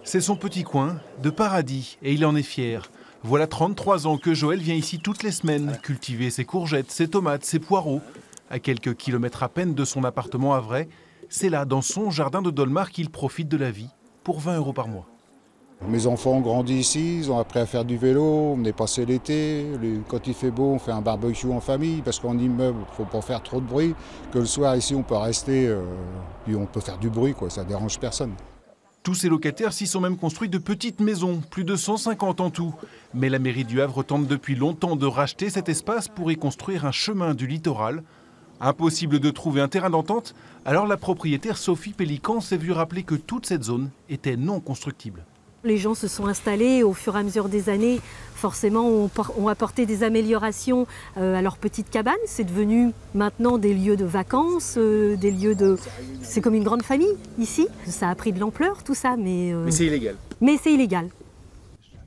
C'est son petit coin de paradis et il en est fier. Voilà 33 ans que Joël vient ici toutes les semaines cultiver ses courgettes, ses tomates, ses poireaux. À quelques kilomètres à peine de son appartement à Vray, c'est là, dans son jardin de Dolmar, qu'il profite de la vie pour 20 € par mois. Mes enfants ont grandi ici, ils ont appris à faire du vélo, on est passé l'été, quand il fait beau on fait un barbecue en famille parce qu'en immeuble il ne faut pas faire trop de bruit, que le soir ici on peut rester, puis on peut faire du bruit, ça ne dérange personne. Tous ces locataires s'y sont même construits de petites maisons, plus de 150 en tout. Mais la mairie du Havre tente depuis longtemps de racheter cet espace pour y construire un chemin du littoral. Impossible de trouver un terrain d'entente, alors la propriétaire Sophie Pélican s'est vue rappeler que toute cette zone était non constructible. Les gens se sont installés au fur et à mesure des années, forcément ont apporté des améliorations à leurs petites cabanes. C'est devenu maintenant des lieux de vacances, des lieux de... C'est comme une grande famille ici. Ça a pris de l'ampleur tout ça, mais c'est illégal. Mais c'est illégal.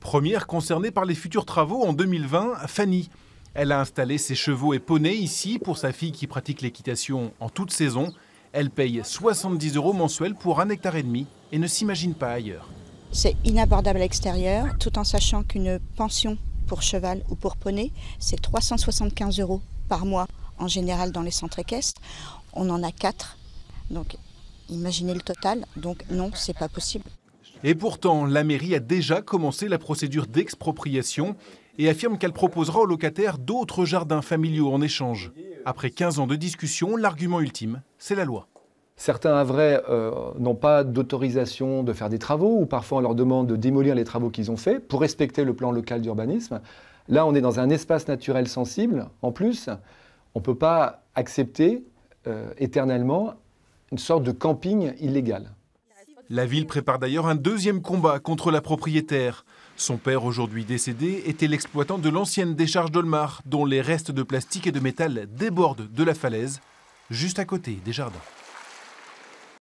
Première concernée par les futurs travaux en 2020, Fanny. Elle a installé ses chevaux et poneys ici pour sa fille qui pratique l'équitation en toute saison. Elle paye 70 € mensuels pour 1,5 hectare et ne s'imagine pas ailleurs. C'est inabordable à l'extérieur, tout en sachant qu'une pension pour cheval ou pour poney, c'est 375 € par mois, en général dans les centres équestres. On en a 4, donc imaginez le total, donc non, c'est pas possible. Et pourtant, la mairie a déjà commencé la procédure d'expropriation et affirme qu'elle proposera aux locataires d'autres jardins familiaux en échange. Après 15 ans de discussion, l'argument ultime, c'est la loi. Certains Havrais n'ont pas d'autorisation de faire des travaux ou parfois on leur demande de démolir les travaux qu'ils ont faits pour respecter le plan local d'urbanisme. Là, on est dans un espace naturel sensible. En plus, on ne peut pas accepter éternellement une sorte de camping illégal. La ville prépare d'ailleurs un deuxième combat contre la propriétaire. Son père, aujourd'hui décédé, était l'exploitant de l'ancienne décharge Dolmar, dont les restes de plastique et de métal débordent de la falaise, juste à côté des jardins.